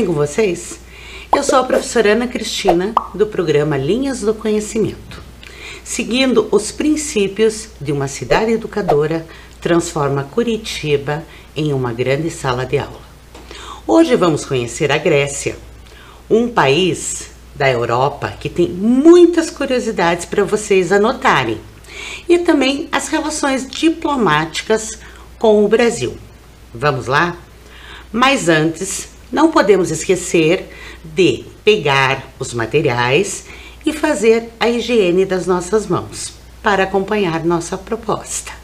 com vocês? Eu sou a professora Ana Cristina, do programa Linhas do Conhecimento. Seguindo os princípios de uma cidade educadora, transforma Curitiba em uma grande sala de aula. Hoje vamos conhecer a Grécia, um país da Europa que tem muitas curiosidades para vocês anotarem, e também as relações diplomáticas com o Brasil. Vamos lá? Mas antes, não podemos esquecer de pegar os materiais e fazer a higiene das nossas mãos para acompanhar nossa proposta.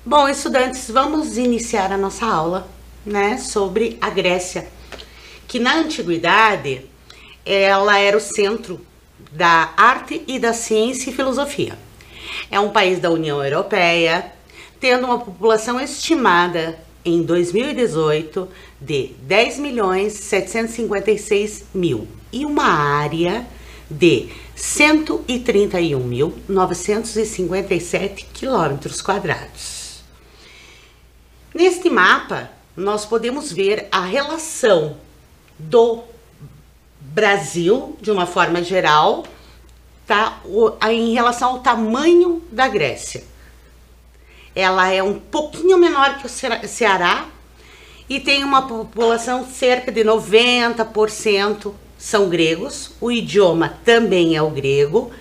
Bom, estudantes, vamos iniciar a nossa aula, né, sobre a Grécia, que na antiguidade ela era o centro da arte e da ciência e filosofia. É um país da União Europeia, tendo uma população estimada em 2018 de 10.756.000 e uma área de 131.957 km². Neste mapa, nós podemos ver a relação do Brasil, de uma forma geral, tá, em relação ao tamanho da Grécia. Ela é um pouquinho menor que o Ceará e tem uma população cerca de 90% são gregos, o idioma também é o grego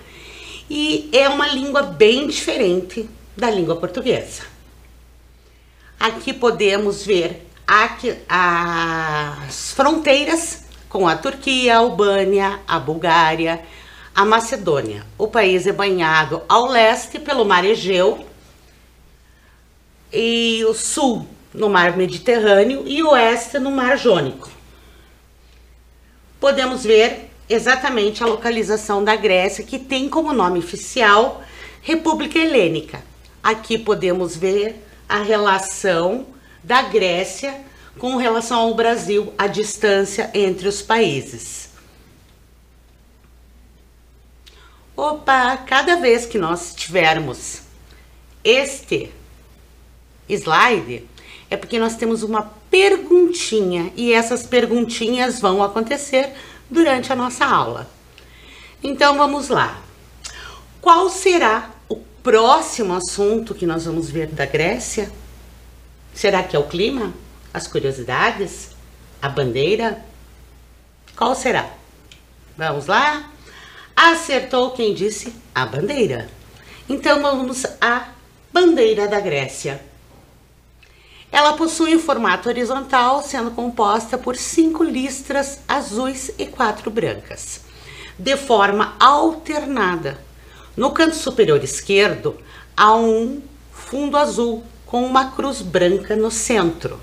e é uma língua bem diferente da língua portuguesa. Aqui podemos ver as fronteiras com a Turquia, a Albânia, a Bulgária, a Macedônia. O país é banhado ao leste pelo Mar Egeu e o sul no Mar Mediterrâneo e o oeste no Mar Jônico. Podemos ver exatamente a localização da Grécia, que tem como nome oficial República Helênica. Aqui podemos ver a relação da Grécia com relação ao Brasil, a distância entre os países. Opa, cada vez que nós tivermos este slide, é porque nós temos uma perguntinha e essas perguntinhas vão acontecer durante a nossa aula. Então vamos lá. Qual será o próximo assunto que nós vamos ver da Grécia? Será que é o clima? As curiosidades? A bandeira? Qual será? Vamos lá? Acertou quem disse a bandeira. Então vamos à bandeira da Grécia. Ela possui um formato horizontal, sendo composta por 5 listras azuis e 4 brancas, de forma alternada. No canto superior esquerdo, há um fundo azul com uma cruz branca no centro.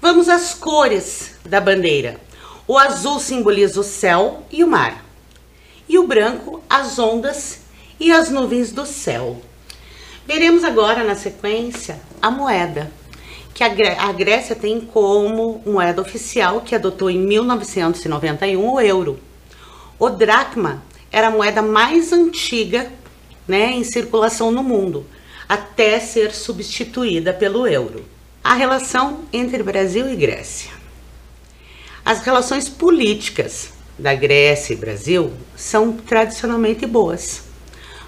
Vamos às cores da bandeira. O azul simboliza o céu e o mar, e o branco as ondas e as nuvens do céu. Veremos agora na sequência a moeda, que a Grécia tem como moeda oficial, que adotou em 1991 o euro. O dracma era a moeda mais antiga né, em circulação no mundo, até ser substituída pelo euro. A relação entre Brasil e Grécia. As relações políticas da Grécia e Brasil são tradicionalmente boas.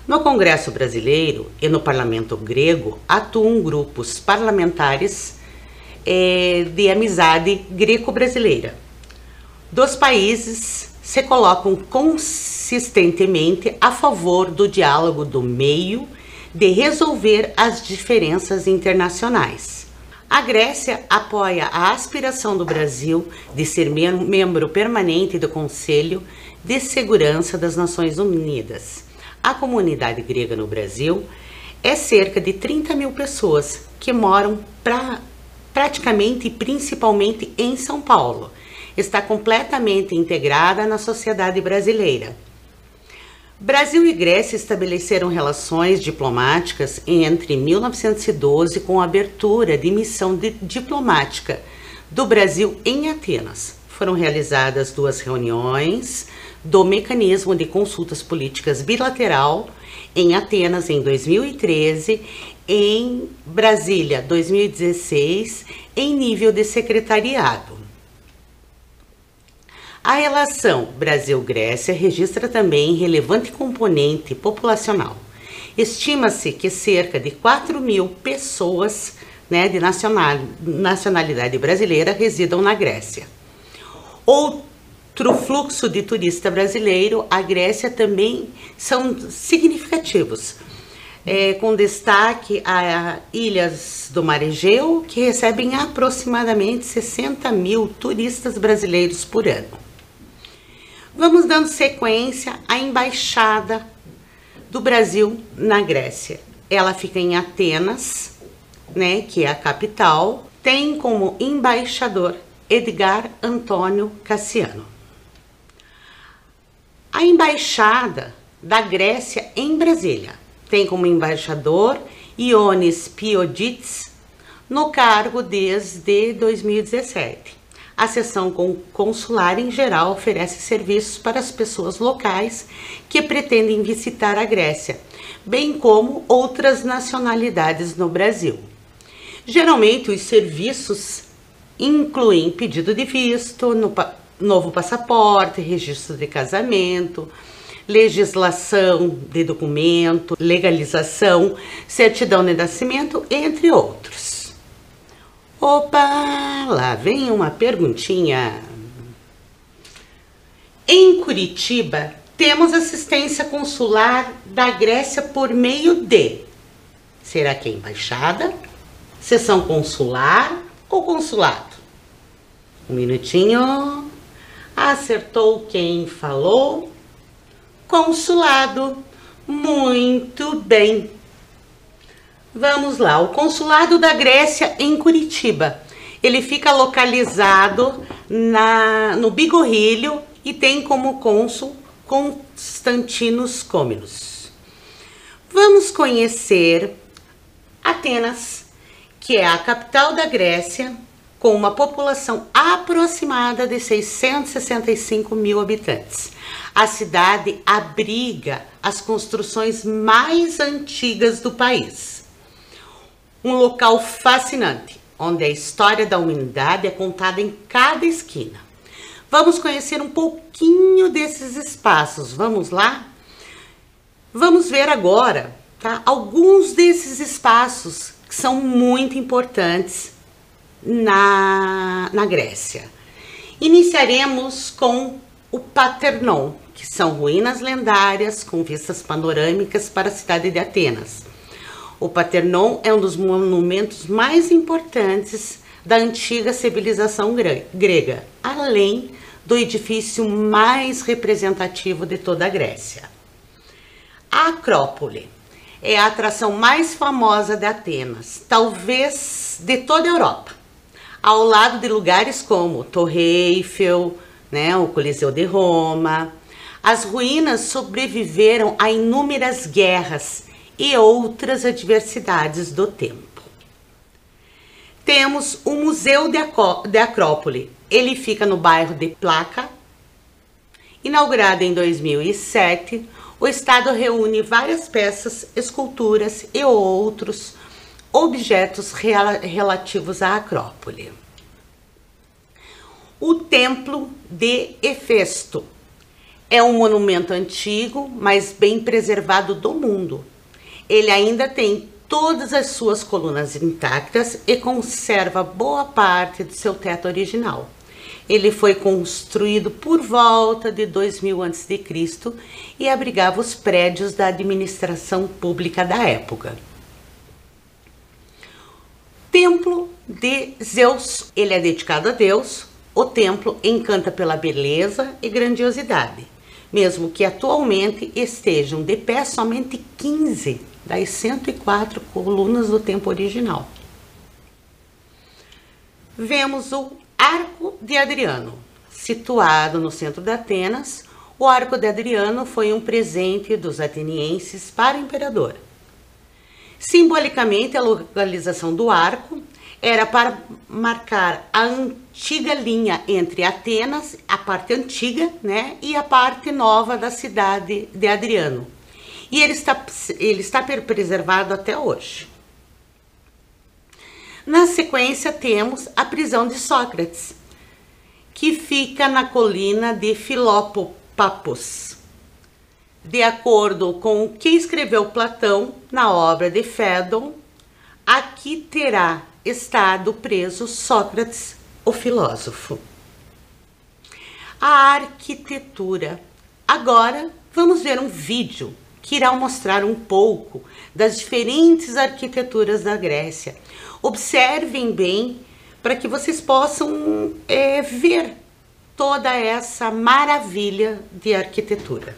No Congresso Brasileiro e no Parlamento Grego atuam grupos parlamentares de amizade greco-brasileira. Dos países se colocam consistentemente a favor do diálogo do meio de resolver as diferenças internacionais. A Grécia apoia a aspiração do Brasil de ser membro permanente do Conselho de Segurança das Nações Unidas. A comunidade grega no Brasil é cerca de 30 mil pessoas que moram praticamente e principalmente em São Paulo. Está completamente integrada na sociedade brasileira. Brasil e Grécia estabeleceram relações diplomáticas entre 1912 com a abertura de missão diplomática do Brasil em Atenas. Foram realizadas 2 reuniões do mecanismo de consultas políticas bilateral em Atenas em 2013, em Brasília 2016, em nível de secretariado. A relação Brasil-Grécia registra também relevante componente populacional. Estima-se que cerca de 4 mil pessoas, né, de nacionalidade brasileira residam na Grécia. Outro fluxo de turista brasileiro, a Grécia também são significativos, com destaque a ilhas do Mar Egeu, que recebem aproximadamente 60 mil turistas brasileiros por ano. Vamos dando sequência à embaixada do Brasil na Grécia. Ela fica em Atenas, né, que é a capital. Tem como embaixador Edgar Antônio Cassiano. A embaixada da Grécia em Brasília tem como embaixador Ioannis Pioditis, no cargo desde 2017. A seção consular em geral oferece serviços para as pessoas locais que pretendem visitar a Grécia, bem como outras nacionalidades no Brasil. Geralmente os serviços incluem pedido de visto, novo passaporte, registro de casamento, legislação de documento, legalização, certidão de nascimento, entre outros. Opa, lá vem uma perguntinha. Em Curitiba, temos assistência consular da Grécia por meio de... Será que é embaixada, seção consular ou consulado? Um minutinho. Acertou quem falou? Consulado. Muito bem. Vamos lá, o consulado da Grécia em Curitiba. Ele fica localizado no Bigorrilho e tem como cônsul Constantinos Côminos. Vamos conhecer Atenas, que é a capital da Grécia, com uma população aproximada de 665 mil habitantes. A cidade abriga as construções mais antigas do país. Um local fascinante, onde a história da humanidade é contada em cada esquina. Vamos conhecer um pouquinho desses espaços, vamos lá? Vamos ver agora, tá, alguns desses espaços que são muito importantes na Grécia. Iniciaremos com o Parthenon, que são ruínas lendárias com vistas panorâmicas para a cidade de Atenas. O Parthenon é um dos monumentos mais importantes da antiga civilização grega, além do edifício mais representativo de toda a Grécia. A Acrópole é a atração mais famosa de Atenas, talvez de toda a Europa, ao lado de lugares como Torre Eiffel, né, o Coliseu de Roma. As ruínas sobreviveram a inúmeras guerras e outras adversidades do tempo. Temos o Museu de Acrópole. Ele fica no bairro de Plaka. Inaugurado em 2007, O estado reúne várias peças, esculturas e outros objetos relativos à Acrópole. O Templo de Hefesto é um monumento antigo, mas bem preservado do mundo. Ele ainda tem todas as suas colunas intactas e conserva boa parte do seu teto original. Ele foi construído por volta de 2000 a.C. e abrigava os prédios da administração pública da época. Templo de Zeus. Ele é dedicado a Deus. O templo encanta pela beleza e grandiosidade, mesmo que atualmente estejam de pé somente 15 das 104 colunas do templo original. Vemos o Arco de Adriano. Situado no centro de Atenas, o Arco de Adriano foi um presente dos atenienses para o imperador. Simbolicamente, a localização do arco era para marcar a antiga linha entre Atenas, a parte antiga, né, e a parte nova da cidade de Adriano. E ele está preservado até hoje. Na sequência, temos a prisão de Sócrates, que fica na colina de Filópapos. De acordo com o que escreveu Platão na obra de Fédon, aqui terá estado preso Sócrates, o filósofo. A arquitetura. Agora vamos ver um vídeo que irá mostrar um pouco das diferentes arquiteturas da Grécia. Observem bem para que vocês possam ver toda essa maravilha de arquitetura.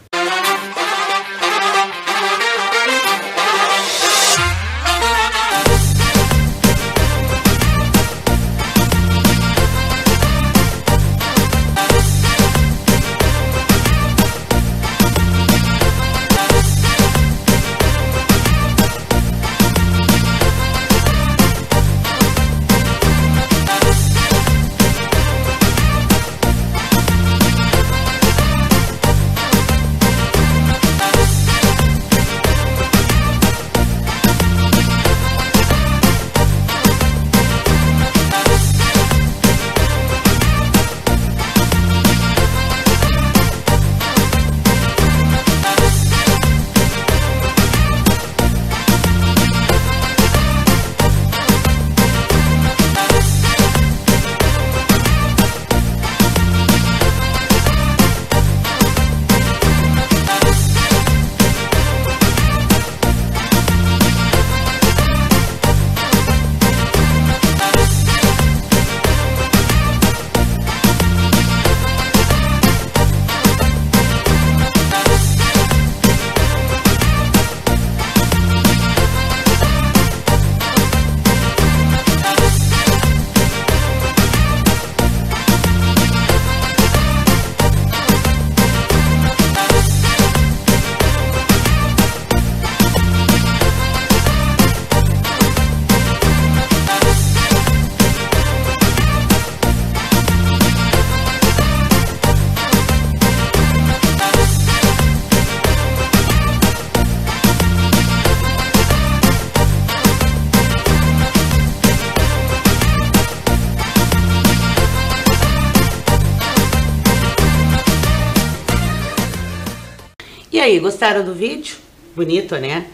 E aí, gostaram do vídeo? Bonito, né?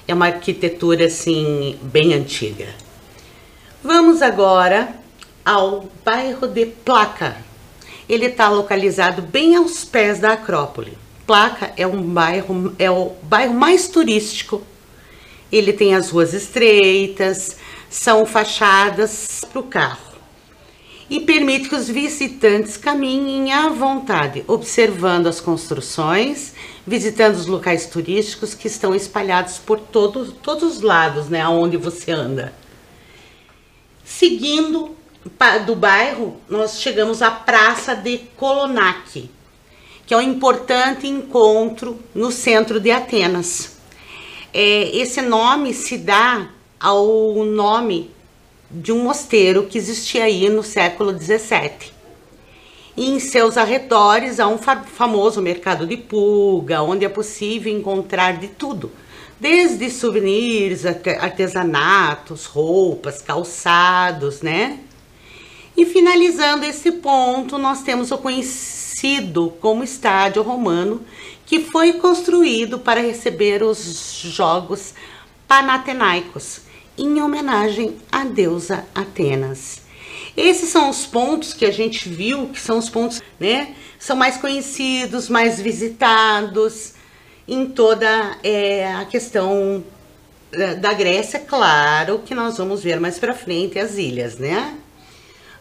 É uma arquitetura, assim, bem antiga. Vamos agora ao bairro de Plaka. Ele está localizado bem aos pés da Acrópole. Plaka é o bairro mais turístico. Ele tem as ruas estreitas, são fachadas para o carro e permite que os visitantes caminhem à vontade, observando as construções, visitando os locais turísticos que estão espalhados por todos os lados, né, aonde você anda. Seguindo do bairro, nós chegamos à Praça de Kolonak, que é um importante encontro no centro de Atenas. Esse nome se dá ao nome de um mosteiro que existia aí no século XVII. E em seus arredores há um famoso mercado de pulga, onde é possível encontrar de tudo, desde souvenirs, artesanatos, roupas, calçados, né? E finalizando esse ponto, nós temos o conhecido como Estádio Romano, que foi construído para receber os Jogos Panatenaicos, em homenagem à deusa Atenas. Esses são os pontos que a gente viu, que são os pontos, né, são mais conhecidos, mais visitados em toda a questão da Grécia, claro, que nós vamos ver mais para frente as ilhas, né?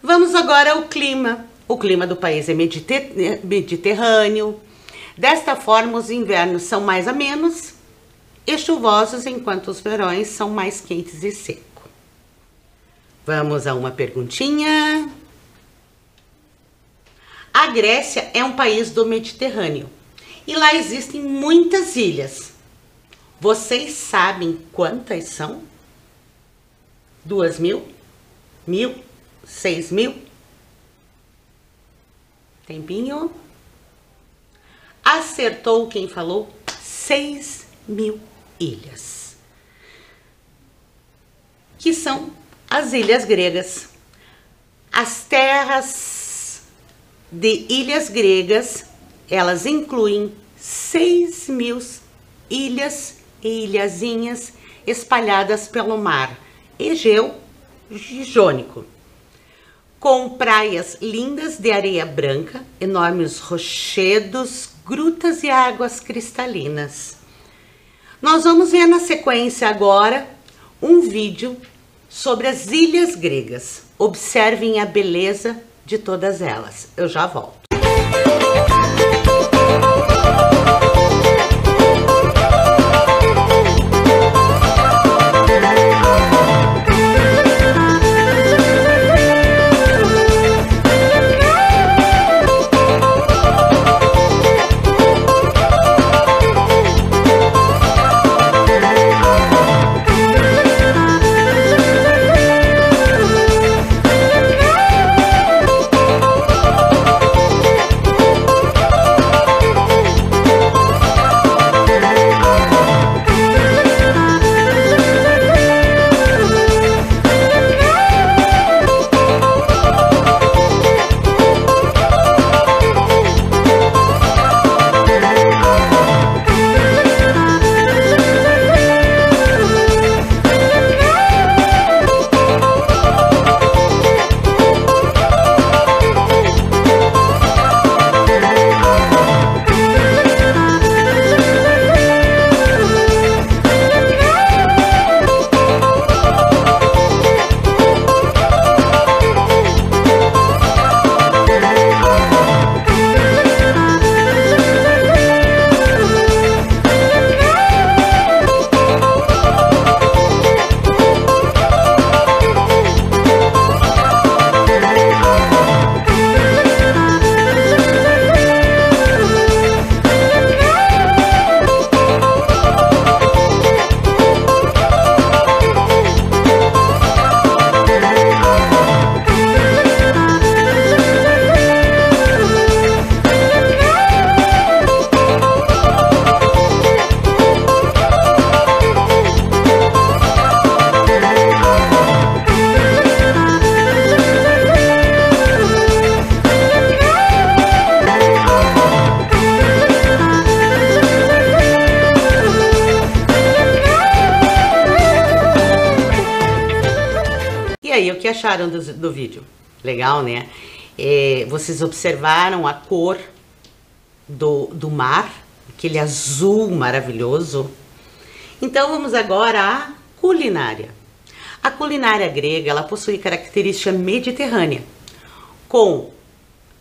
Vamos agora ao clima. O clima do país é mediterrâneo. Desta forma, os invernos são mais amenos e chuvosos, enquanto os verões são mais quentes e secos. Vamos a uma perguntinha. A Grécia é um país do Mediterrâneo e lá existem muitas ilhas. Vocês sabem quantas são? 2.000? 1.000? 6.000? Tempinho. Acertou quem falou 6.000 ilhas, que são as ilhas gregas. As terras de ilhas gregas, elas incluem 6.000 ilhas e ilhazinhas espalhadas pelo mar Egeu e Jônico, com praias lindas de areia branca, enormes rochedos, grutas e águas cristalinas. Nós vamos ver na sequência agora um vídeo sobre as ilhas gregas. Observem a beleza de todas elas. Eu já volto. aí, o que acharam do vídeo? Legal, né? Vocês observaram a cor do mar, aquele azul maravilhoso? Então vamos agora à culinária. A culinária grega, ela possui característica mediterrânea, com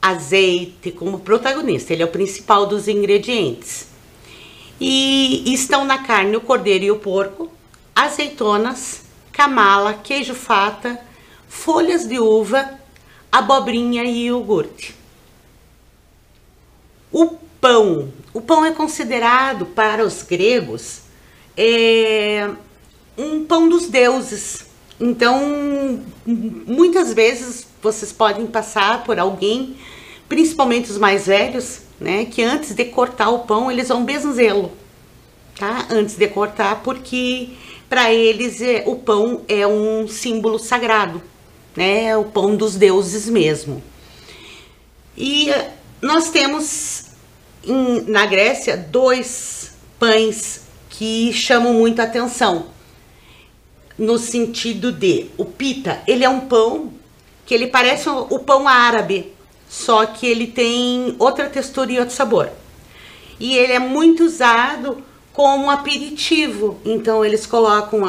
azeite como protagonista, ele é o principal dos ingredientes. E estão na carne o cordeiro e o porco, azeitonas, camala, queijo fata, folhas de uva, abobrinha e iogurte. O pão é considerado para os gregos um pão dos deuses. Então, muitas vezes vocês podem passar por alguém principalmente os mais velhos, né, que antes de cortar o pão eles vão benzê-lo, tá? Antes de cortar, porque para eles o pão é um símbolo sagrado, né? O pão dos deuses mesmo. E nós temos na Grécia 2 pães que chamam muito a atenção, no sentido de, o pita, ele é um pão que ele parece o pão árabe, só que ele tem outra textura e outro sabor. E ele é muito usado como aperitivo, então eles colocam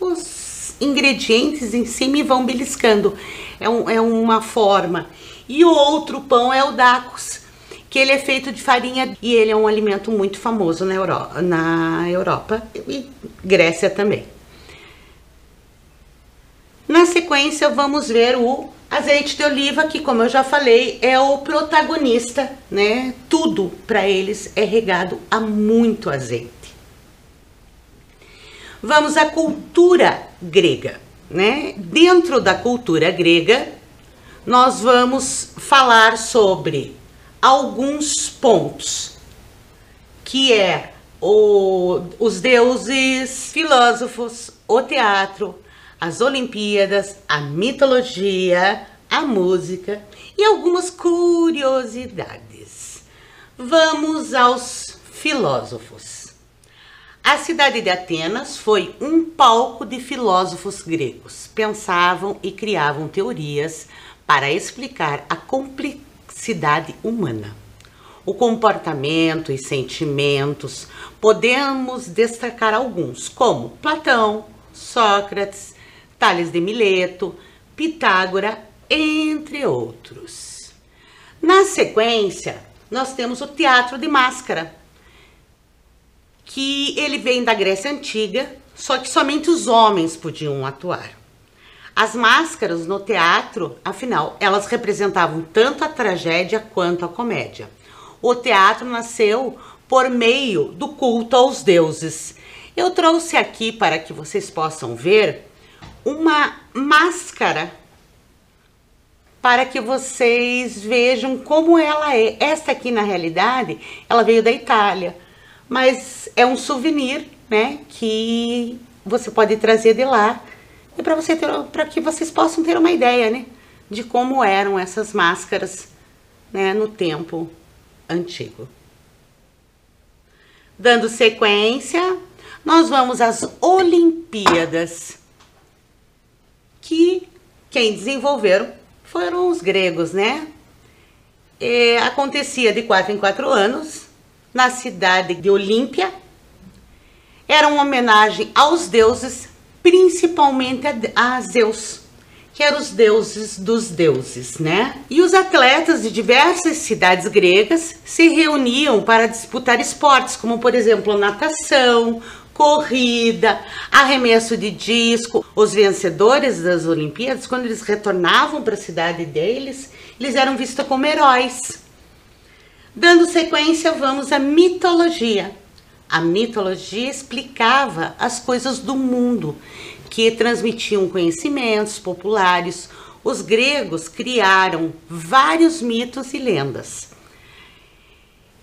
os ingredientes em cima e vão beliscando. É uma forma. E o outro pão é o dakos, que ele é feito de farinha e ele é um alimento muito famoso na Europa e Grécia também. Na sequência, vamos ver o azeite de oliva, que, como eu já falei, é o protagonista, né? Tudo para eles é regado a muito azeite. Vamos à cultura grega, né? Dentro da cultura grega, nós vamos falar sobre alguns pontos, que é os deuses, filósofos, o teatro, as Olimpíadas, a mitologia, a música e algumas curiosidades. Vamos aos filósofos. A cidade de Atenas foi um palco de filósofos gregos. Pensavam e criavam teorias para explicar a complexidade humana, o comportamento e sentimentos. Podemos destacar alguns, como Platão, Sócrates, Tales de Mileto, Pitágora, entre outros. Na sequência, nós temos o teatro de máscara, que ele vem da Grécia Antiga, só que somente os homens podiam atuar. As máscaras no teatro, afinal, elas representavam tanto a tragédia quanto a comédia. O teatro nasceu por meio do culto aos deuses. Eu trouxe aqui para que vocês possam ver uma máscara para que vocês vejam como ela é. Esta aqui, na realidade, ela veio da Itália, mas é um souvenir, né, que você pode trazer de lá e para que vocês possam ter uma ideia, né, de como eram essas máscaras, né, no tempo antigo. Dando sequência, nós vamos às Olimpíadas, que quem desenvolveram foram os gregos, né? Acontecia de 4 em 4 anos, na cidade de Olímpia. Era uma homenagem aos deuses, principalmente a Zeus, que eram os deuses dos deuses, né? E os atletas de diversas cidades gregas se reuniam para disputar esportes, como, por exemplo, natação, corrida, arremesso de disco. Os vencedores das Olimpíadas, quando eles retornavam para a cidade deles, eles eram vistos como heróis. Dando sequência, vamos à mitologia. A mitologia explicava as coisas do mundo, que transmitiam conhecimentos populares. Os gregos criaram vários mitos e lendas.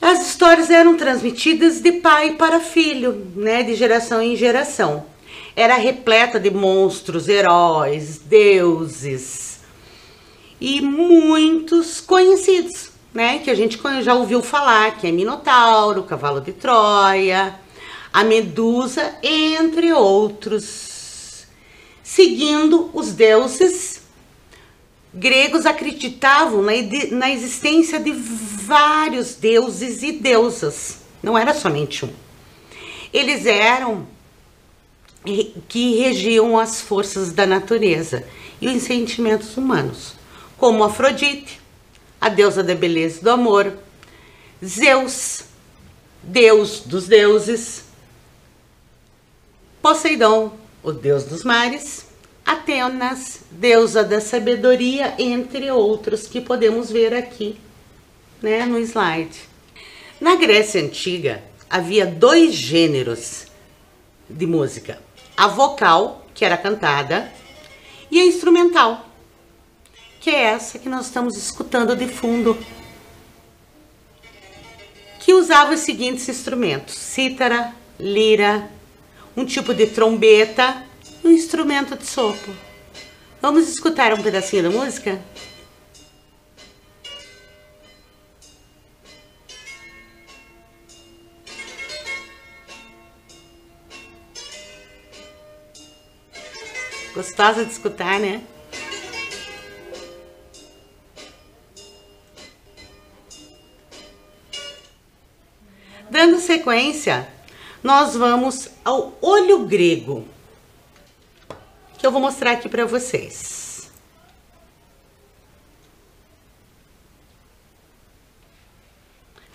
As histórias eram transmitidas de pai para filho, né, de geração em geração. Era repleta de monstros, heróis, deuses e muitos conhecidos, né, que a gente já ouviu falar, que é Minotauro, Cavalo de Troia, a Medusa, entre outros. Seguindo os deuses, gregos acreditavam na existência de vários deuses e deusas, não era somente um. Eles eram que regiam as forças da natureza e os sentimentos humanos, como Afrodite, a deusa da beleza e do amor, Zeus, deus dos deuses, Poseidon, o deus dos mares, Atenas, deusa da sabedoria, entre outros que podemos ver aqui, né, no slide. Na Grécia Antiga, havia 2 gêneros de música: a vocal, que era cantada, e a instrumental. que é essa que nós estamos escutando de fundo, que usava os seguintes instrumentos: cítara, lira, um tipo de trombeta e um instrumento de sopro. Vamos escutar um pedacinho da música? Gostosa de escutar, né? Dando sequência, nós vamos ao olho grego, que eu vou mostrar aqui para vocês.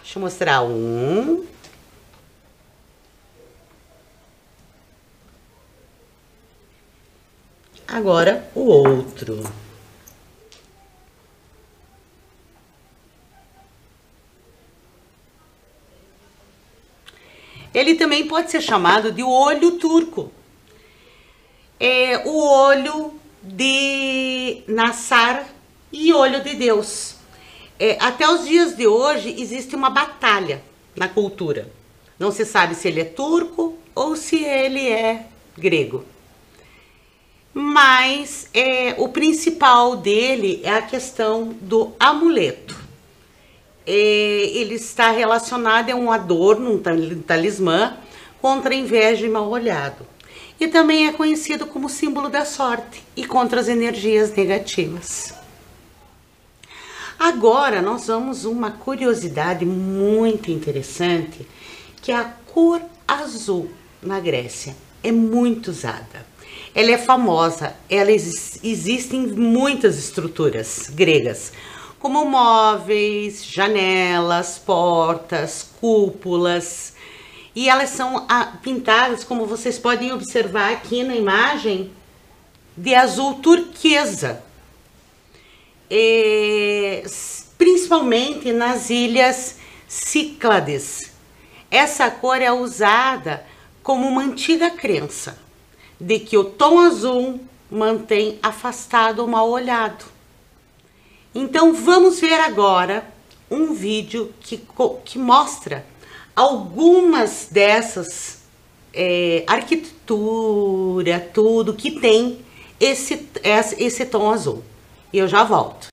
Deixa eu mostrar um. Agora o outro. Ele também pode ser chamado de olho turco. É o olho de Nassar e olho de Deus. Até os dias de hoje existe uma batalha na cultura. Não se sabe se ele é turco ou se ele é grego. Mas o principal dele é a questão do amuleto. Ele está relacionado a um adorno, um talismã, contra a inveja e mal-olhado. E também é conhecido como símbolo da sorte e contra as energias negativas. Agora nós vamos uma curiosidade muito interessante, que é a cor azul na Grécia. É muito usada. Ela é famosa, existe em muitas estruturas gregas, como móveis, janelas, portas, cúpulas. E elas são pintadas, como vocês podem observar aqui na imagem, de azul turquesa. Principalmente nas ilhas Cíclades. Essa cor é usada como uma antiga crença de que o tom azul mantém afastado o mal-olhado. Então vamos ver agora um vídeo que mostra algumas dessas arquitetura, tudo que tem esse tom azul. E eu já volto.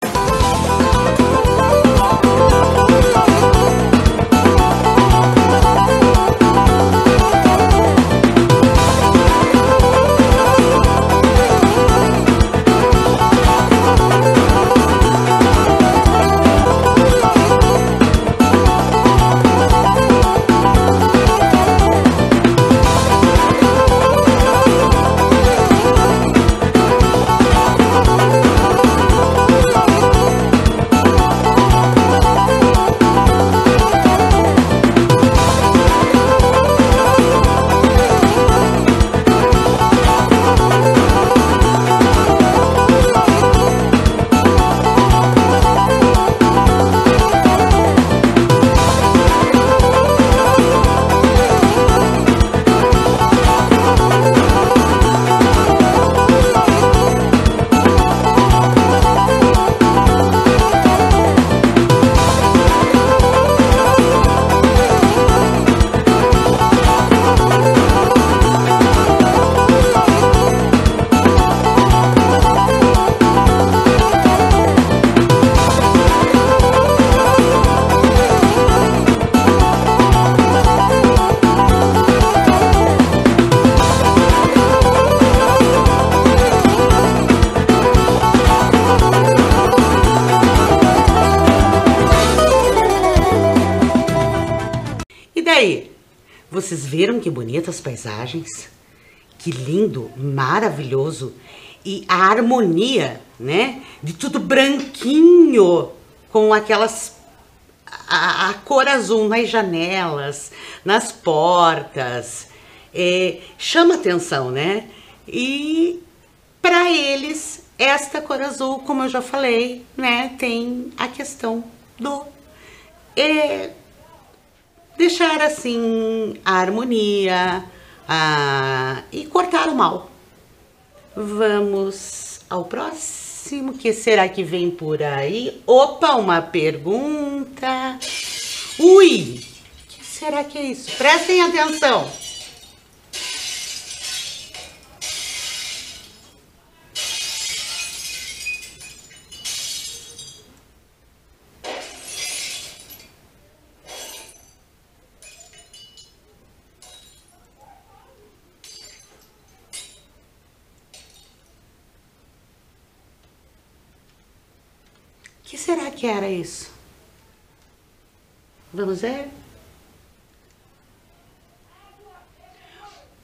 Vocês viram que bonitas paisagens? Que lindo, maravilhoso. E a harmonia, né? De tudo branquinho, com aquelas... a cor azul nas janelas, nas portas. Chama atenção, né? E para eles, esta cor azul, como eu já falei, né? Tem a questão do... deixar assim a harmonia e cortar o mal. Vamos ao próximo. próximo, o que será que vem por aí? Opa, uma pergunta. Ui, o que será que é isso? Prestem atenção. O que será que era isso? Vamos ver?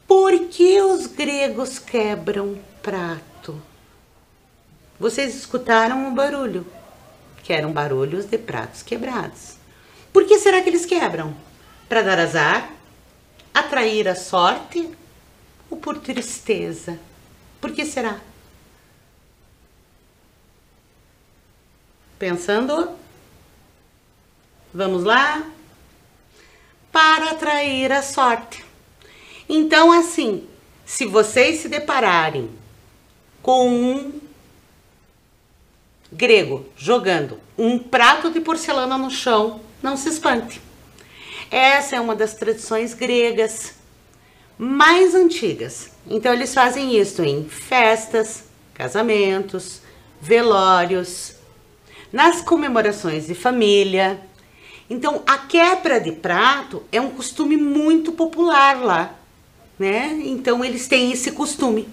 Por que os gregos quebram prato? Vocês escutaram o barulho, que eram barulhos de pratos quebrados. Por que será que eles quebram? Para dar azar? Atrair a sorte? Ou por tristeza? Por que será? Pensando? Vamos lá? Para atrair a sorte. Então, assim, se vocês se depararem com um grego jogando um prato de porcelana no chão, não se espante. Essa é uma das tradições gregas mais antigas. Então, eles fazem isso em festas, casamentos, velórios, nas comemorações de família. Então, a quebra de prato é um costume muito popular lá, né? Então, eles têm esse costume.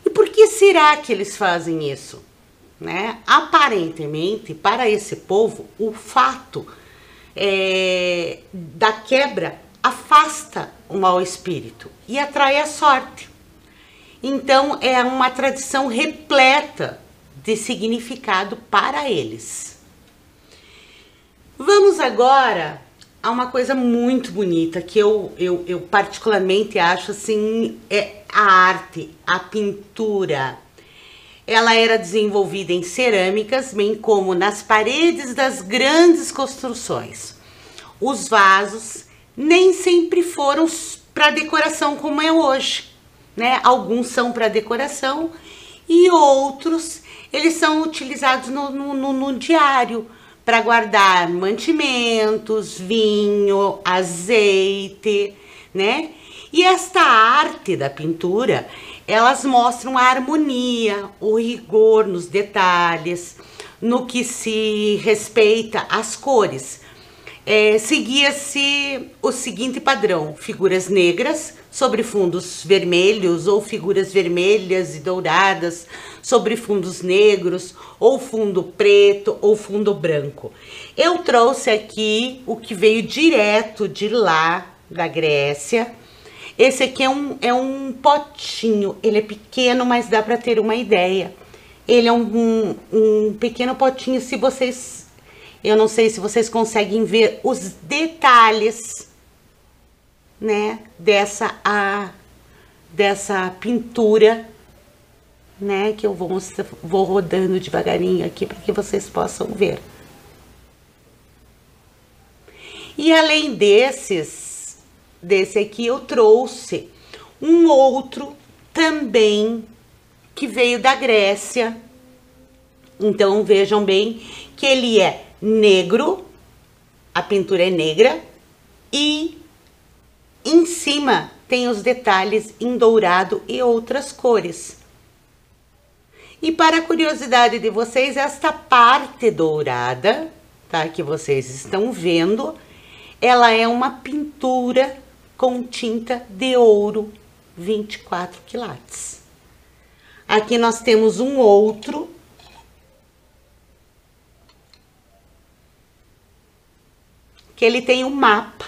E por que será que eles fazem isso? Né? Aparentemente, para esse povo, o fato da quebra afasta o mau espírito e atrai a sorte. Então, é uma tradição repleta de significado para eles. Vamos agora a uma coisa muito bonita que eu particularmente acho assim, é a arte, a pintura. Ela era desenvolvida em cerâmicas, bem como nas paredes das grandes construções. Os vasos nem sempre foram para decoração como é hoje, né? Alguns são para decoração e outros eles são utilizados no diário para guardar mantimentos, vinho, azeite, né? E esta arte da pintura, elas mostram a harmonia, o rigor nos detalhes, no que se respeita às cores. Seguia-se o seguinte padrão: figuras negras sobre fundos vermelhos, ou figuras vermelhas e douradas sobre fundos negros, ou fundo preto, ou fundo branco. Eu trouxe aqui o que veio direto de lá, da Grécia. Esse aqui é um potinho, ele é pequeno, mas dá para ter uma ideia. Ele é um pequeno potinho, se vocês... Eu não sei se vocês conseguem ver os detalhes, né, dessa pintura, né, que eu vou rodando devagarinho aqui para que vocês possam ver. E além desse aqui, eu trouxe um outro também que veio da Grécia. Então vejam bem que ele é negro, a pintura é negra e em cima tem os detalhes em dourado e outras cores. E para a curiosidade de vocês, esta parte dourada, tá, que vocês estão vendo, ela é uma pintura com tinta de ouro 24 quilates. Aqui nós temos um outro que ele tem um mapa.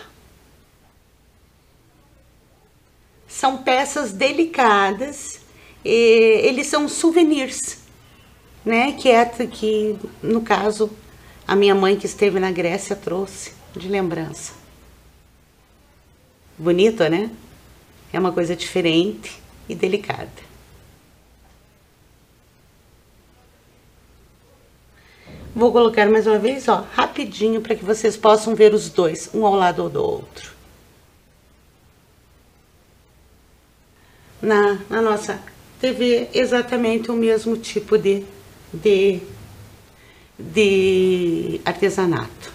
São peças delicadas, eles são souvenirs, né? Que no caso a minha mãe que esteve na Grécia trouxe de lembrança. Bonito, né? É uma coisa diferente e delicada. Vou colocar mais uma vez, ó, rapidinho, para que vocês possam ver os dois, um ao lado do outro. Na nossa ver exatamente o mesmo tipo de artesanato.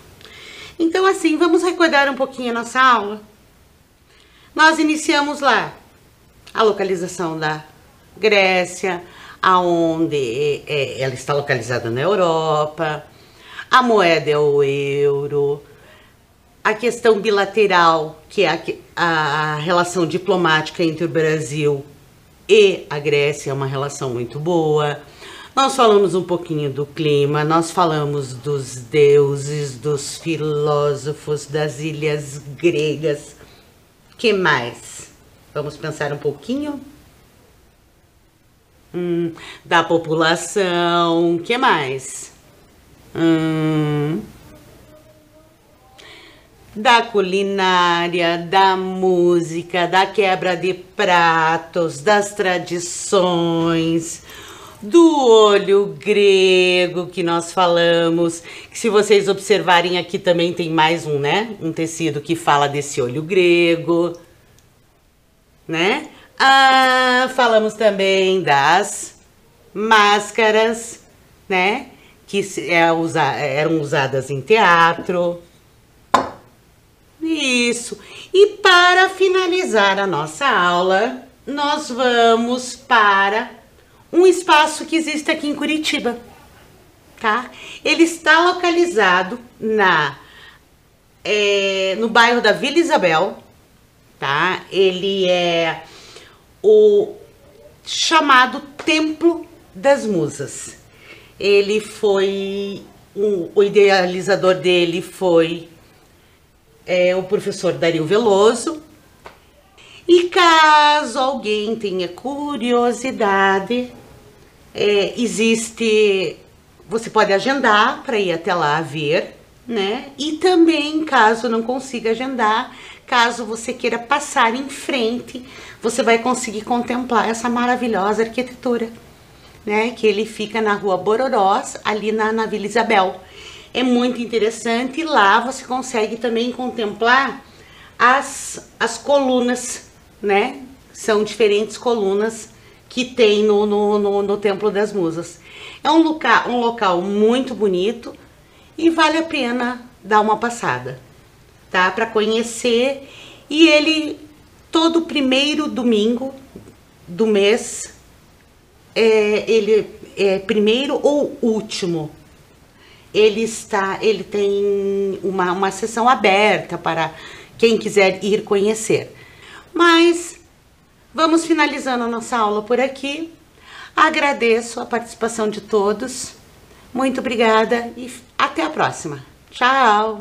Então, assim, vamos recordar um pouquinho a nossa aula. Nós iniciamos lá a localização da Grécia, aonde ela está localizada na Europa, a moeda é o euro, a questão bilateral, que é a relação diplomática entre o Brasil e a Grécia, é uma relação muito boa. Nós falamos um pouquinho do clima, nós falamos dos deuses, dos filósofos, das ilhas gregas. Que mais? Vamos pensar um pouquinho? Da população, que mais? Da culinária, da música, da quebra de pratos, das tradições, do olho grego que nós falamos, que se vocês observarem aqui também tem mais um, né? Um tecido que fala desse olho grego, né? Falamos também das máscaras, né? Que eram usadas em teatro. Isso. E para finalizar a nossa aula, nós vamos para um espaço que existe aqui em Curitiba, tá? Ele está localizado no bairro da Vila Isabel, tá? Ele é o chamado Templo das Musas. Ele foi, o idealizador dele foi o professor Dario Veloso. E caso alguém tenha curiosidade, você pode agendar para ir até lá ver, né? E também, caso não consiga agendar, caso você queira passar em frente, você vai conseguir contemplar essa maravilhosa arquitetura, né? Que ele fica na Rua Bororós, ali na Vila Isabel. É muito interessante, e lá você consegue também contemplar as colunas, né? São diferentes colunas que tem no Templo das Musas. É um local muito bonito e vale a pena dar uma passada, tá? Para conhecer. E ele, todo primeiro domingo do mês, ele é primeiro ou último, ele tem uma sessão aberta para quem quiser ir conhecer. Mas vamos finalizando a nossa aula por aqui. Agradeço a participação de todos. Muito obrigada e até a próxima. Tchau!